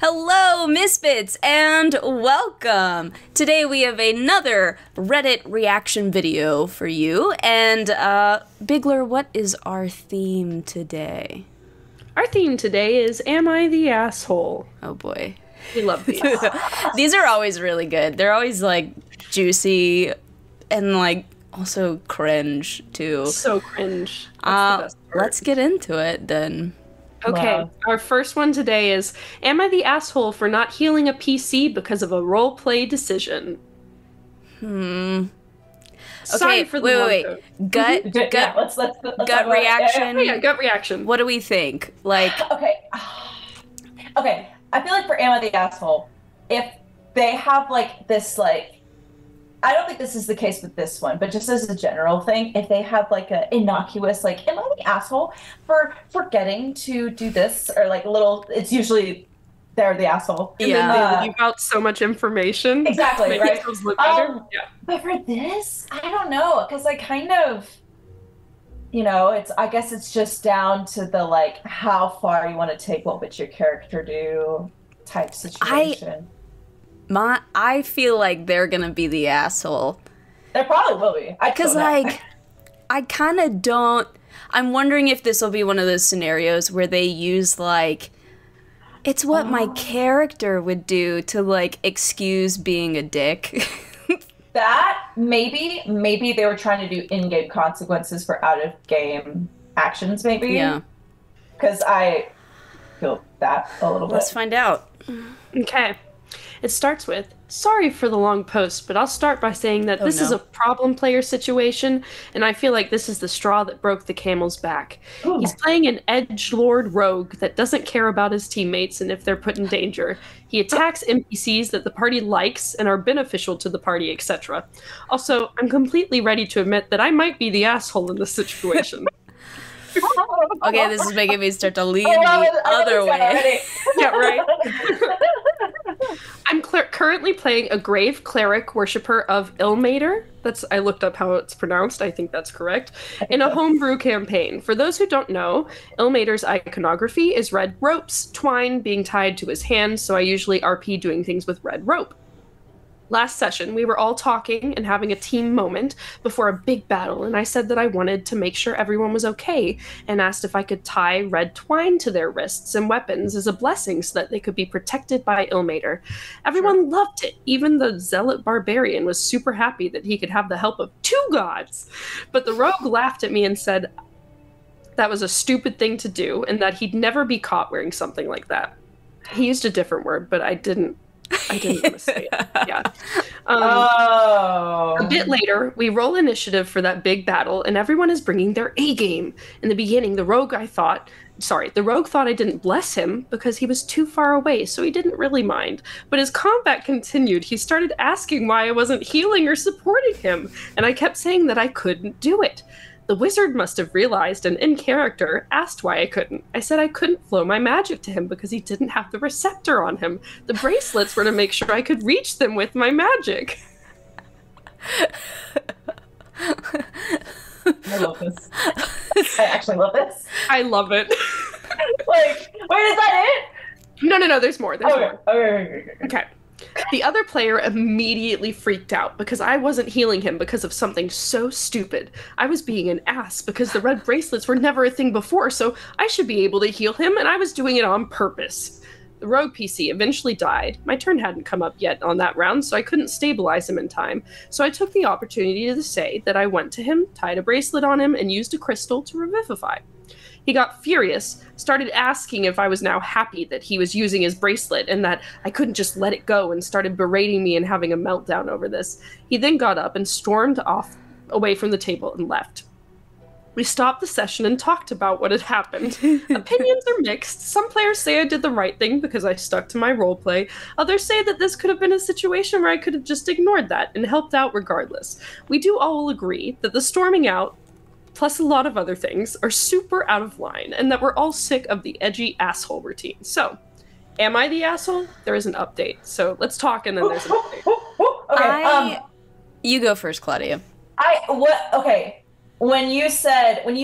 Hello, Misfits, and welcome! Today we have another Reddit reaction video for you, and, Bigler, what is our theme today? Our theme today is Am I the Asshole? Oh boy. We love these. These are always really good. They're always, like, juicy and, like, also cringe, too. So cringe. That's the best part. Let's get into it, then. Okay, Wow. Our first one today is, am I the asshole for not healing a PC because of a roleplay decision? Sorry for the wait. long Gut Yeah, let's talk about it. reaction. Yeah, gut reaction. What do we think? Like, Okay. Okay. I feel like for Am I the Asshole, if they have like this I don't think this is the case with this one, but just as a general thing, if they have like a innocuous am I the asshole for forgetting to do this, or like a little, it's usually they're the asshole. And then they leave out so much information. Exactly, Make right? themselves look better. Yeah. But for this, I don't know, because I kind of, I guess it's just down to the how far you want to take what would your character do type situation. I feel like they're gonna be the asshole. There probably will be. Because, I kind of don't... I'm wondering if this will be one of those scenarios where they use, it's what my character would do to, excuse being a dick. That, maybe they were trying to do in-game consequences for out-of-game actions, maybe? Yeah. Because I feel that a little bit. Let's find out. Okay. It starts with, sorry for the long post, but I'll start by saying that this is a problem player situation, and I feel like this is the straw that broke the camel's back. Ooh. He's playing an edgelord rogue that doesn't care about his teammates and if they're put in danger. He attacks NPCs that the party likes and are beneficial to the party, etc. Also, I'm completely ready to admit that I might be the asshole in this situation. Okay, this is making me start to lean the other way. Yeah, right? I'm currently playing a grave cleric worshiper of Ilmater. I looked up how it's pronounced. I think that's correct. In a homebrew campaign. For those who don't know, Ilmater's iconography is red ropes, twine being tied to his hands, so I usually RP doing things with red rope. Last session, we were all talking and having a team moment before a big battle, and I said that I wanted to make sure everyone was okay, and asked if I could tie red twine to their wrists and weapons as a blessing so that they could be protected by Ilmater. Everyone loved it. Even the zealot barbarian was super happy that he could have the help of 2 gods. But the rogue laughed at me and said that was a stupid thing to do, and that he'd never be caught wearing something like that. He used a different word, but I didn't want to say it. Yeah. A bit later, we roll initiative for that big battle, and everyone is bringing their A game. In the beginning, the rogue thought I didn't bless him because he was too far away, so he didn't really mind. But as combat continued, he started asking why I wasn't healing or supporting him, and I kept saying that I couldn't do it. The wizard must have realized and, in character, asked why I couldn't. I said I couldn't flow my magic to him because he didn't have the receptor on him. The bracelets were to make sure I could reach them with my magic. I love this. I actually love this. I love it. Wait, is that it? No, there's more. There's more. Okay. Okay. The other player immediately freaked out because I wasn't healing him because of something so stupid. I was being an ass because the red bracelets were never a thing before, so I should be able to heal him, and I was doing it on purpose. The rogue PC eventually died. My turn hadn't come up yet on that round, so I couldn't stabilize him in time. So I took the opportunity to say that I went to him, tied a bracelet on him, and used a crystal to revivify. He got furious, started asking if I was now happy that he was using his bracelet and that I couldn't just let it go, and started berating me and having a meltdown over this. He then got up and stormed off away from the table and left. We stopped the session and talked about what had happened. Opinions are mixed. Some players say I did the right thing because I stuck to my roleplay. Others say that this could have been a situation where I could have just ignored that and helped out regardless. We do all agree that the storming out, plus a lot of other things, are super out of line, and that we're all sick of the edgy asshole routine. So, am I the asshole? There is an update. So let's talk, and then there's an update. Okay. You go first, Claudia. Okay. when you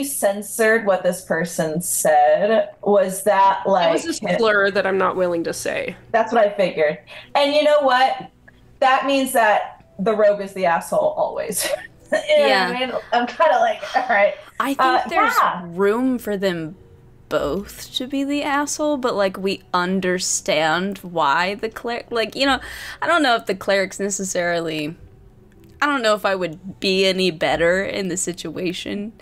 censored what this person said, was that like... It was a slur that I'm not willing to say. That's what I figured. And you know what? That means that the rogue is the asshole always. You know what I mean? I'm kind of like, all right. I think there's room for them both to be the asshole, but like we understand why the cleric, like, you know, I don't know if the cleric's necessarily, I don't know if I would be any better in the situation.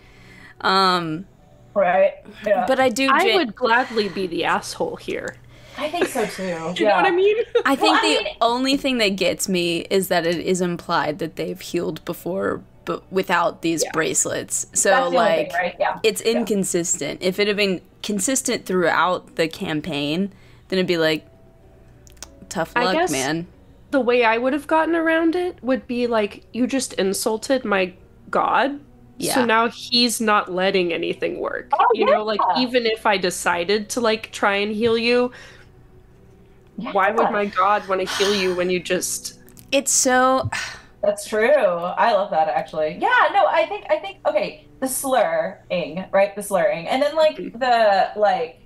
Right. Yeah. But I do. I would gladly be the asshole here. I think so too. Do you know what I mean? I think only thing that gets me is that it is implied that they've healed before, but without these bracelets. So like, thing, right? Yeah. It's inconsistent. If it had been consistent throughout the campaign, then it'd be like, tough luck, man. The way I would have gotten around it would be like, you just insulted my god. Yeah. So now he's not letting anything work. Oh, you know, like, even if I decided to like try and heal you, why would my god want to heal you when you just... It's so... That's true. I love that, actually. Yeah, no, I think, okay, the slurring, right? The slurring. And then, like, the, like,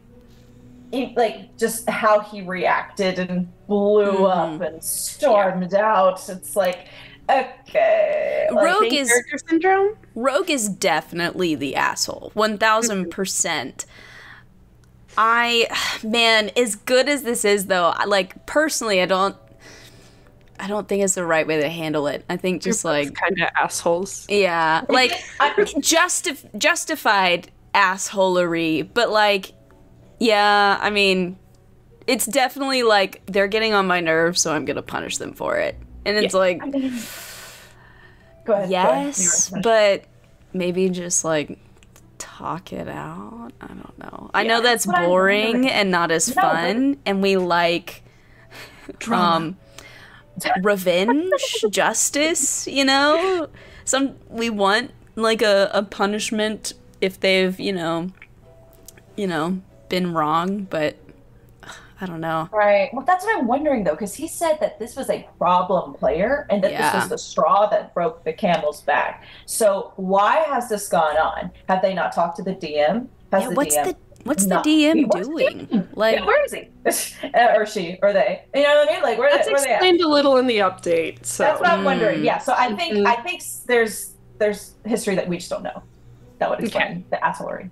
just how he reacted and blew up and stormed out. It's like, okay. Rogue is... Character syndrome? Rogue is definitely the asshole. 1000%. Man, as good as this is, though, like, personally, I don't think it's the right way to handle it. I think just like kind of assholes. Yeah, like justified assholery, but like, yeah, I mean, it's definitely like they're getting on my nerves, so I'm gonna punish them for it. And it's like, go ahead. Yes, but maybe just like talk it out. I don't know. I know that's boring and not as fun, and we like drama. Revenge, justice, you know? We want like a punishment if they've, you know, been wrong, but I don't know. Right. Well, that's what I'm wondering though, because he said that this was a problem player and that this was the straw that broke the camel's back. So why has this gone on? Have they not talked to the DM? What's the DM doing? Like, where is he? Or she, or they? You know what I mean? Like, where that's they explained a little in the update. So that's what I'm wondering. Yeah. So I think there's history that we just don't know. That would explain the assholery.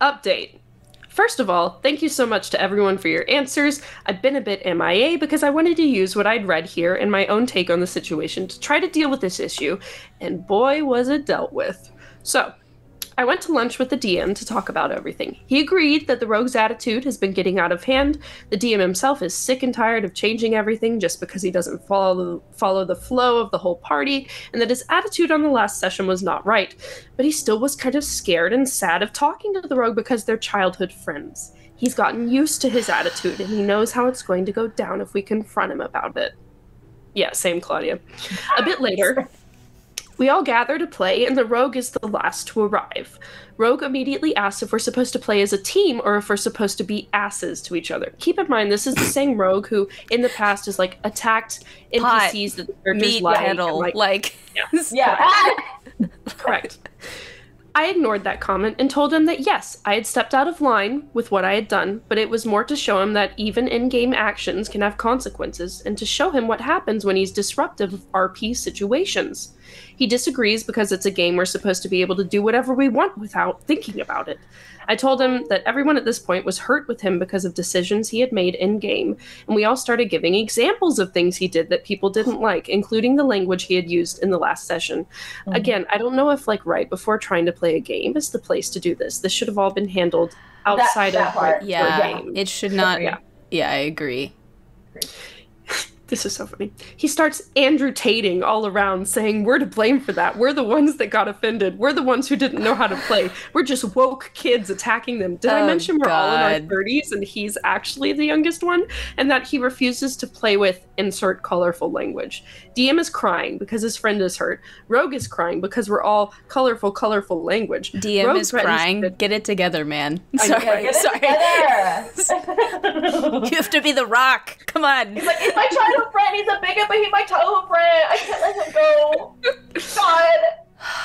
Update. First of all, thank you so much to everyone for your answers. I've been a bit MIA because I wanted to use what I'd read here and my own take on the situation to try to deal with this issue, and boy, was it dealt with. So, I went to lunch with the DM to talk about everything. He agreed that the rogue's attitude has been getting out of hand. The DM himself is sick and tired of changing everything just because he doesn't follow the flow of the whole party, and that his attitude on the last session was not right. But he still was kind of scared and sad of talking to the rogue because they're childhood friends. He's gotten used to his attitude, and he knows how it's going to go down if we confront him about it. Yeah, same, Claudia. A bit later... We all gather to play, and the rogue is the last to arrive. Rogue immediately asks if we're supposed to play as a team or if we're supposed to be asses to each other. Keep in mind, this is the same rogue who, in the past, has like attacked NPCs that the characters like. Correct. I ignored that comment and told him that yes, I had stepped out of line with what I had done, but it was more to show him that even in-game actions can have consequences, and to show him what happens when he's disruptive of RP situations. He disagrees because it's a game we're supposed to be able to do whatever we want without thinking about it. I told him that everyone at this point was hurt with him because of decisions he had made in-game, and we all started giving examples of things he did that people didn't like, including the language he had used in the last session. Mm-hmm. Again, I don't know if like right before trying to play a game is the place to do this. This should have all been handled outside of part. It should not. Yeah, I agree. This is so funny. He starts Andrew Tating all around, saying we're to blame for that. We're the ones that got offended. We're the ones who didn't know how to play. We're just woke kids attacking them. Did I mention we're all in our 30s and he's actually the youngest one? And that he refuses to play with insert colorful language. DM is crying because his friend is hurt. Rogue is crying because we're all colorful language. DM Rogue is crying. Get it together, man. Sorry. You have to be the rock. Come on. He's like, it's my childhood friend. He's a bigot, but he's my childhood friend. I can't let him go. God.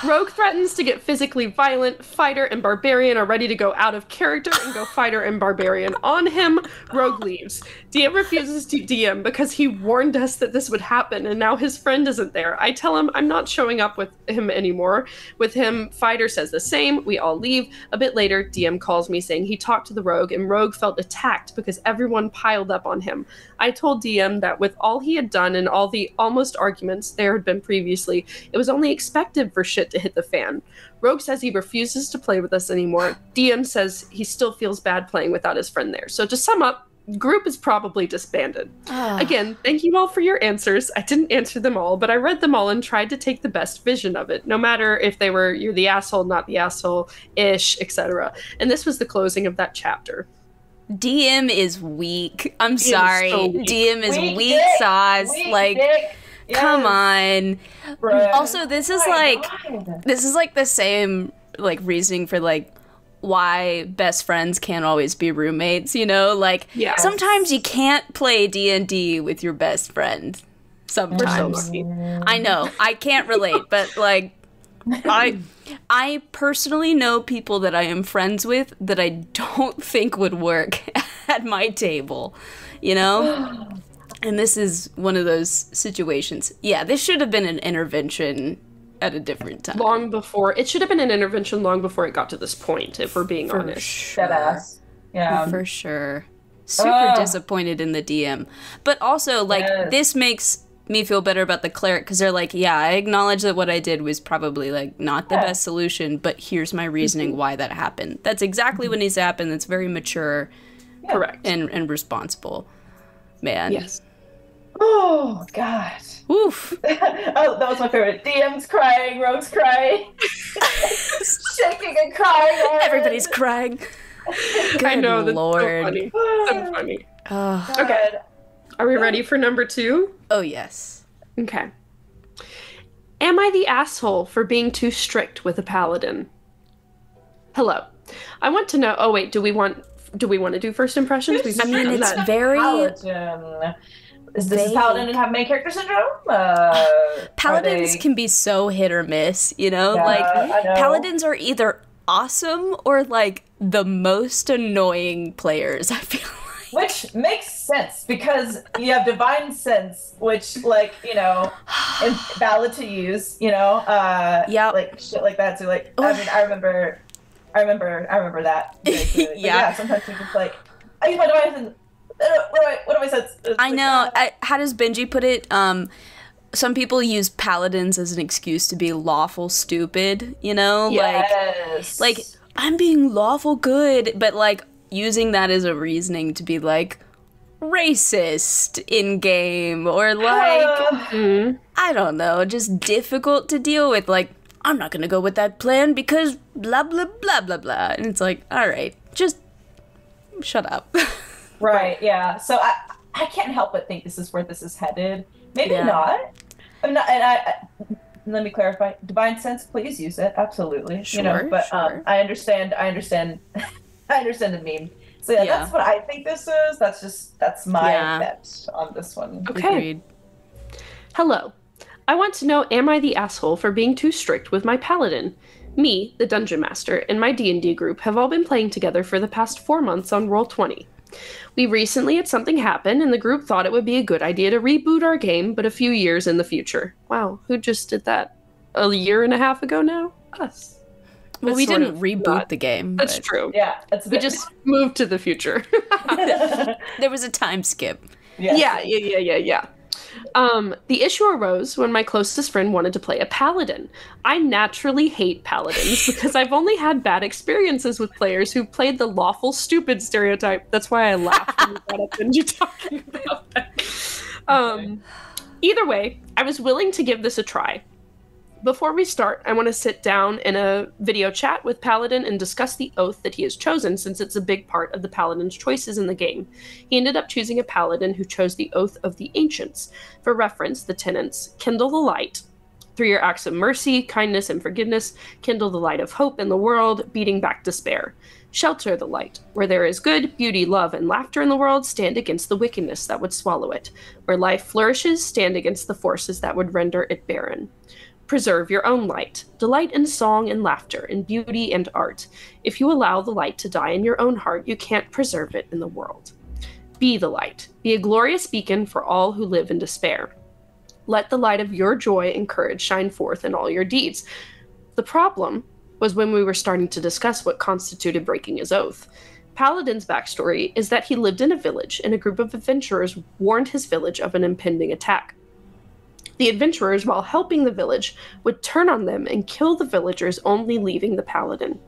Rogue threatens to get physically violent. Fighter and Barbarian are ready to go out of character and go Fighter and Barbarian on him. Rogue leaves. DM refuses to DM because he warned us that this would happen, and now his friend isn't there. I tell him I'm not showing up with him anymore. With him, Fighter says the same. We all leave. A bit later, DM calls me saying he talked to the Rogue, and Rogue felt attacked because everyone piled up on him. I told DM that with all he had done and all the almost arguments there had been previously, it was only expected for shit to hit the fan. Rogue says he refuses to play with us anymore. DM says he still feels bad playing without his friend there. So to sum up, group is probably disbanded. Again, thank you all for your answers. I didn't answer them all, but I read them all and tried to take the best vision of it, no matter if they were you're the asshole, not the asshole-ish, etc. And this was the closing of that chapter. DM is weak. I'm sorry. so weak. DM is weak sauce. Come on. Bruh. Also, this is like the same like reasoning for like why best friends can't always be roommates, you know? Like sometimes you can't play D&D with your best friend. Sometimes. I know. I can't relate, but like I personally know people that I am friends with that I don't think would work at my table, you know? And this is one of those situations. Yeah, this should have been an intervention at a different time. It should have been an intervention long before it got to this point, if we're being honest. Sure. Deadass. Yeah. For sure. Super disappointed in the DM. But also, like, this makes me feel better about the cleric, because they're like, yeah, I acknowledge that what I did was probably, like, not the best solution, but here's my reasoning why that happened. That's exactly what needs to happen. That's very mature. Correct. And responsible. Man. Yes. Oh, God. Oof. Oh, that was my favorite. DM's crying, Rogue's crying. Shaking and crying. Everybody's crying. Good I know, that's Lord. so funny. So funny. Oh. Okay. Are we ready for number 2? Oh, yes. Okay. Am I the asshole for being too strict with a paladin? Hello. I want to know. Oh wait, do we want to do first impressions? I mean, it's very Paladin. Is this Paladin and have main character syndrome? Paladins can be so hit or miss, you know? Yeah, like I know. Paladins are either awesome or like the most annoying players, I feel like. Which makes sense because you have divine sense, which, like, you know, is valid to use, you know, like shit like that. So, like, I mean, I remember that. Yeah. Sometimes you're just like, I use my divine sense. What do I sense? I know. How does Benji put it? Some people use paladins as an excuse to be lawful stupid, you know? Yes. Like I'm being lawful good, but like using that as a reasoning to be like racist in game or like I don't know, just difficult to deal with. Like I'm not gonna go with that plan because blah blah blah blah blah. And it's like, all right, just shut up. Right. Yeah. So I can't help but think this is where this is headed. Maybe not. I'm not. And let me clarify. Divine sense, please use it. Absolutely. Sure, you know. But sure. I understand. I understand the meme. So yeah, that's what I think this is. That's my bet on this one. Okay. Agreed. Hello. I want to know, am I the asshole for being too strict with my paladin? Me, the dungeon master, and my D&D group have all been playing together for the past 4 months on Roll20. We recently had something happen, and the group thought it would be a good idea to reboot our game, but a few years in the future. Wow, who just did that? A year and a half ago now? Us. Well, we didn't reboot the game. That's true. Yeah, we just moved to the future. There was a time skip. Yeah. The issue arose when my closest friend wanted to play a paladin. I naturally hate paladins because I've only had bad experiences with players who played the lawful stupid stereotype. That's why I laughed when you brought up Benji talking about that. Either way, I was willing to give this a try. Before we start, I want to sit down in a video chat with Paladin and discuss the oath that he has chosen, since it's a big part of the Paladin's choices in the game. He ended up choosing a Paladin who chose the Oath of the Ancients. For reference, the tenets: kindle the light. Through your acts of mercy, kindness, and forgiveness, kindle the light of hope in the world, beating back despair. Shelter the light. Where there is good, beauty, love, and laughter in the world, stand against the wickedness that would swallow it. Where life flourishes, stand against the forces that would render it barren. Preserve your own light. Delight in song and laughter, in beauty and art. If you allow the light to die in your own heart, you can't preserve it in the world. Be the light. Be a glorious beacon for all who live in despair. Let the light of your joy and courage shine forth in all your deeds. The problem was when we were starting to discuss what constituted breaking his oath. Paladin's backstory is that he lived in a village, and a group of adventurers warned his village of an impending attack. The adventurers, while helping the village, would turn on them and kill the villagers, only leaving the paladin.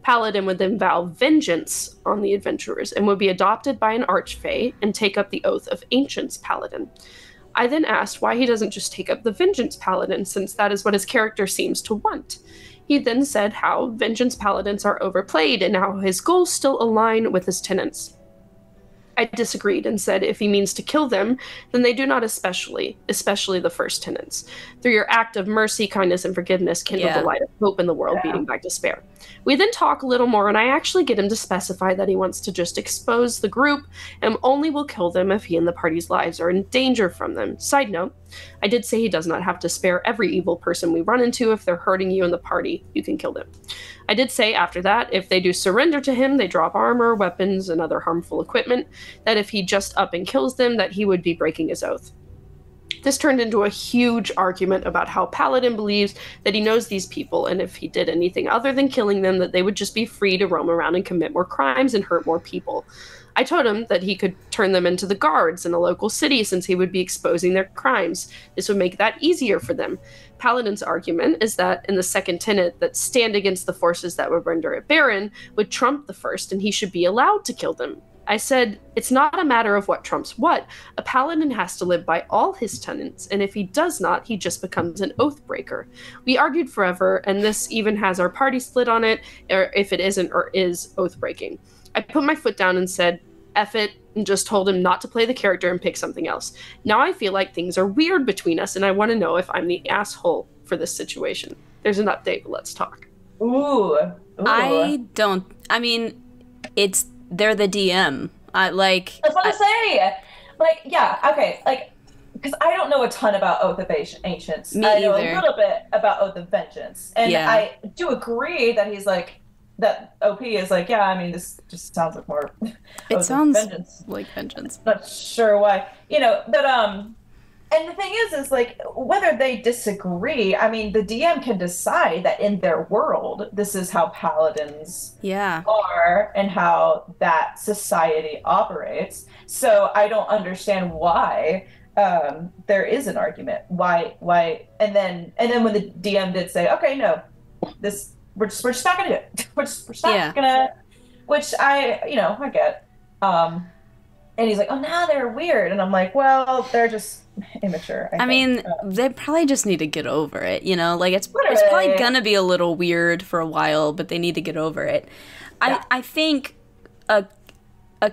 Paladin would then vow vengeance on the adventurers and would be adopted by an archfey and take up the oath of Ancient's paladin. I then asked why he doesn't just take up the vengeance paladin, since that is what his character seems to want. He then said how vengeance paladins are overplayed and how his goals still align with his tenets. I disagreed and said if he means to kill them, then they do not especially the first tenants. Through your act of mercy, kindness, and forgiveness, kindle the light of hope in the world, beating back despair. We then talk a little more, and I actually get him to specify that he wants to just expose the group and only will kill them if he and the party's lives are in danger from them. Side note, I did say he does not have to spare every evil person we run into. If they're hurting you in the party, you can kill them. I did say after that, if they do surrender to him, they drop armor, weapons, and other harmful equipment, that if he just up and kills them, that he would be breaking his oath. This turned into a huge argument about how Paladin believes that he knows these people, and if he did anything other than killing them, that they would just be free to roam around and commit more crimes and hurt more people. I told him that he could turn them into the guards in a local city, since he would be exposing their crimes. This would make that easier for them. Paladin's argument is that in the second tenet, that stand against the forces that would render it barren would trump the first, and he should be allowed to kill them. I said, it's not a matter of what trumps what. A paladin has to live by all his tenets, and if he does not, he just becomes an oath breaker. We argued forever, and this even has our party split on it, or if it isn't or is oath breaking. I put my foot down and said, F it, and just told him not to play the character and pick something else. Now I feel like things are weird between us, and I want to know if I'm the asshole for this situation. There's an update, but let's talk. Ooh. They're the DM. That's what I say. Because I don't know a ton about Oath of Ancients. Me I know either. a little bit about Oath of Vengeance. And I do agree that he's like, that OP is like, yeah, I mean, this just sounds like more It sounds vengeance. like vengeance. Not sure why. But and the thing is like, whether they disagree, I mean, the DM can decide that in their world, this is how paladins are and how that society operates. So I don't understand why there is an argument. Why? And then when the DM did say, okay, no, this we're just not gonna do it. We're just not gonna. Which I get. And he's like, oh, now they're weird. And I'm like, well, they're just immature. I think. They probably just need to get over it, Like, it's probably gonna be a little weird for a while, but they need to get over it. Yeah. I think a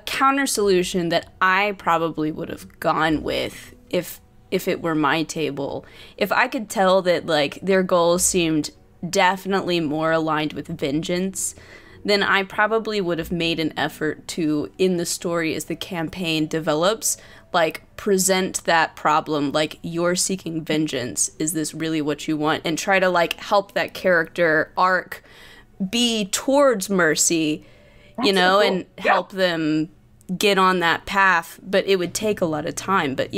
counter solution that I probably would have gone with if it were my table, if I could tell that, like, their goals seemed definitely more aligned with vengeance, then I probably would have made an effort to, in the story as the campaign develops, like, present that problem, like, you're seeking vengeance, is this really what you want? And try to, like, help that character arc be towards mercy, and help them get on that path, but it would take a lot of time, but,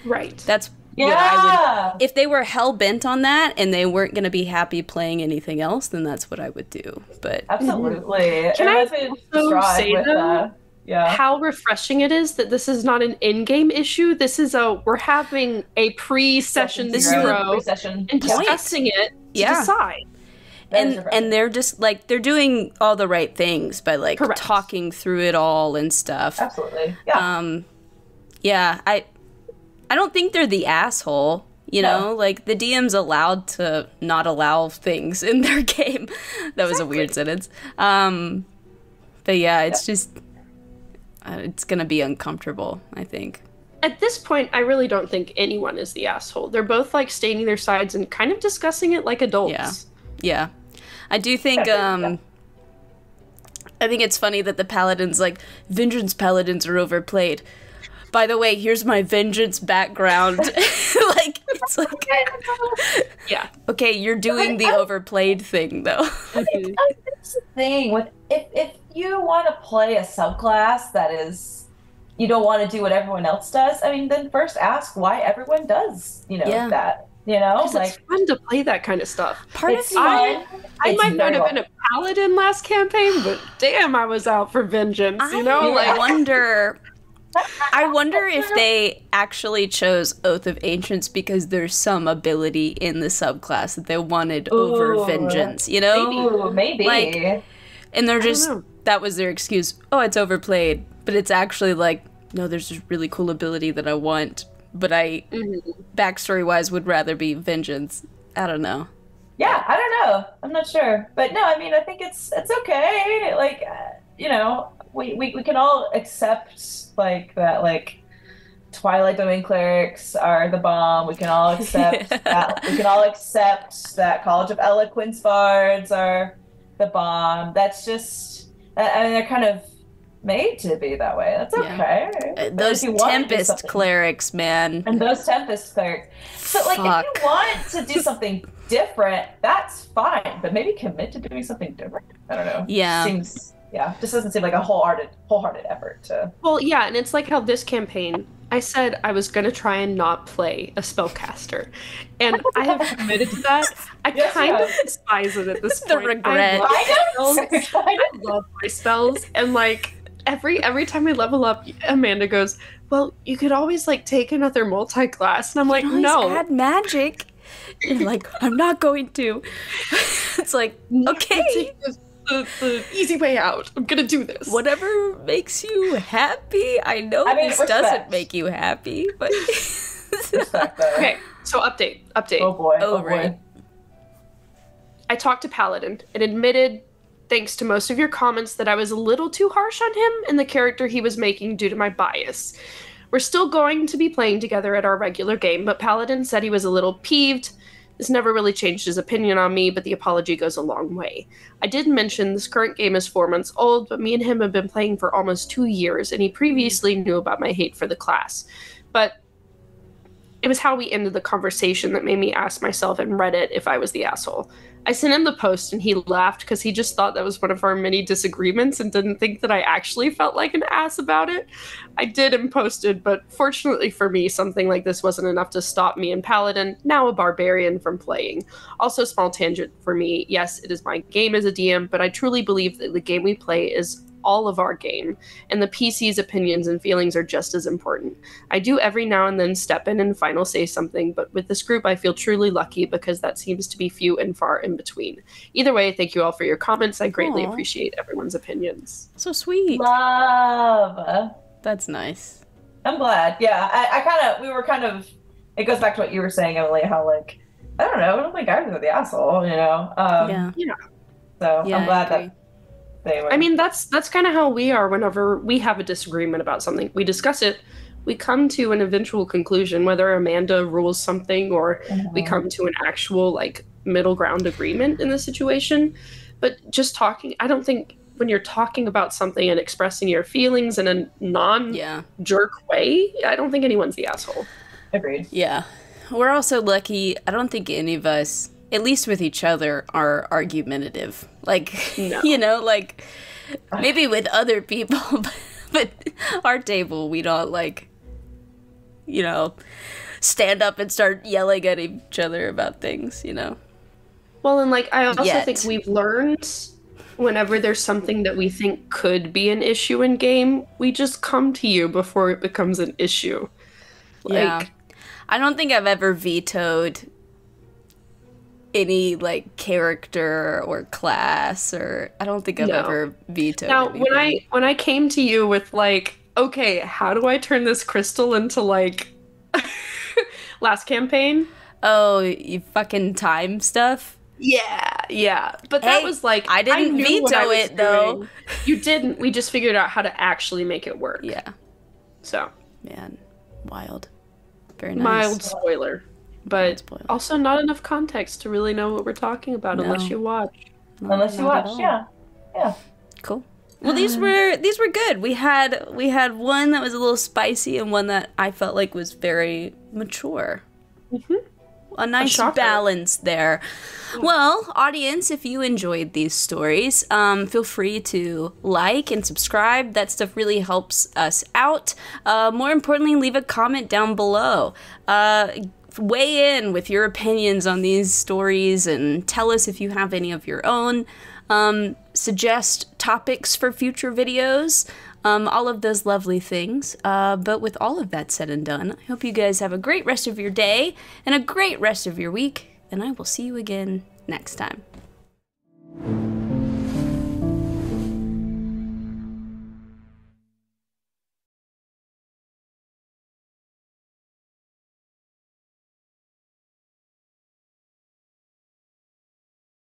Right. That's what I would, if they were hell-bent on that and they weren't going to be happy playing anything else, then that's what I would do. But absolutely. Can I also say, though, how refreshing it is that this is not an in-game issue. This is we're having a pre-session pre-session and discussing it to decide. And they're just, like, they're doing all the right things by, like, talking through it all and stuff. Absolutely. Yeah. I don't think they're the asshole, know? Like, the DM's allowed to not allow things in their game. That was a weird sentence. But yeah, it's just, it's gonna be uncomfortable, I think. At this point, I really don't think anyone is the asshole. They're both, like, stating their sides and kind of discussing it like adults. Yeah. I do think, I think it's funny that the paladin's like, vengeance paladins are overplayed. By the way, here's my vengeance background. Like, It's like, Yeah. okay, you're doing the overplayed thing, though. That's the thing with if you want to play a subclass that is you don't want to do what everyone else does. I mean, then first ask why everyone does that. Because Like it's fun to play that kind of stuff. Part of it's the fun. I It's might not very have been a paladin last campaign, but damn, I was out for vengeance. I wonder if they actually chose Oath of Ancients because there's some ability in the subclass that they wanted over vengeance, Maybe. Like, and they're just, that was their excuse. Oh, it's overplayed. But it's actually like, no, there's this really cool ability that I want, but I, backstory-wise, would rather be vengeance. I don't know. Yeah, I don't know. I'm not sure. But no, I mean, I think it's okay. Like, we can all accept, like, that, like, Twilight Domain clerics are the bomb. We can all accept that. We can all accept that College of Eloquence bards are the bomb. That's just, I mean, they're kind of made to be that way. That's okay. Those Tempest clerics, man. And those Tempest clerics. So, like, if you want to do something different, that's fine. But maybe commit to doing something different. I don't know. Yeah. Just doesn't seem like a wholehearted effort to. Well, yeah, and it's like how this campaign, I said I was going to try and not play a spellcaster. And I have committed to that. I kind of despise it at this point. The regret. I love my spells. And, like, every time I level up, Amanda goes, well, you could always, like, take another multi-class. And I'm like, no. Add magic. You're like, I'm not going to. It's like, okay. The easy way out. I'm gonna do this. Whatever makes you happy. I know this doesn't make you happy, but okay. So update. Oh boy. Right. I talked to Paladin and admitted, thanks to most of your comments, that I was a little too harsh on him and the character he was making due to my bias. We're still going to be playing together at our regular game, but Paladin said he was a little peeved. This never really changed his opinion on me, but the apology goes a long way. I did mention this current game is 4 months old, but me and him have been playing for almost 2 years, and he previously knew about my hate for the class. But it was how we ended the conversation that made me ask myself in Reddit if I was the asshole. I sent him the post and he laughed because he just thought that was one of our many disagreements and didn't think that I actually felt like an ass about it. I did and posted, but fortunately for me, something like this wasn't enough to stop me and Paladin, now a barbarian, from playing. Also, small tangent for me, yes, it is my game as a DM, but I truly believe that the game we play is all of our game, and the PC's opinions and feelings are just as important. I do every now and then step in and final say something, but with this group I feel truly lucky because that seems to be few and far in between. Either way, thank you all for your comments. I greatly appreciate everyone's opinions. So sweet. Love. That's nice. I'm glad. Yeah, we were kind of, it goes back to what you were saying, Emily, how, like, I don't know, I don't think I was the asshole, Yeah. So I'm glad that I mean, that's kind of how we are whenever we have a disagreement about something. We discuss it, we come to an eventual conclusion, whether Amanda rules something or we come to an actual, like, middle ground agreement in the situation. But just talking, I don't think when you're talking about something and expressing your feelings in a non-jerk way, I don't think anyone's the asshole. Agreed. Yeah. We're also lucky, I don't think any of us, at least with each other, are argumentative. Like, no. Like, maybe with other people, but our table, we don't, like, stand up and start yelling at each other about things, Well, and, like, I also think we've learned whenever there's something that we think could be an issue in game, we just come to you before it becomes an issue. Like, I don't think I've ever vetoed any, like, character or class, or I don't think I've ever vetoed anything. When I came to you with, like, okay, how do I turn this crystal into, like, last campaign? Oh, you fucking time stuff? Yeah. But that was, like, I didn't veto it, though. You didn't. We just figured out how to actually make it work. Yeah. So. Man, wild. Very nice. Mild spoiler. But also not enough context to really know what we're talking about unless you watch. Unless you watch, yeah. Cool. Well, these were good. We had one that was a little spicy and one that I felt like was very mature. a nice shocker. balance there. Well, audience, if you enjoyed these stories, feel free to like and subscribe. That stuff really helps us out. More importantly, leave a comment down below. Weigh in with your opinions on these stories and tell us if you have any of your own. Suggest topics for future videos. All of those lovely things. But with all of that said and done, I hope you guys have a great rest of your day and a great rest of your week, and I will see you again next time.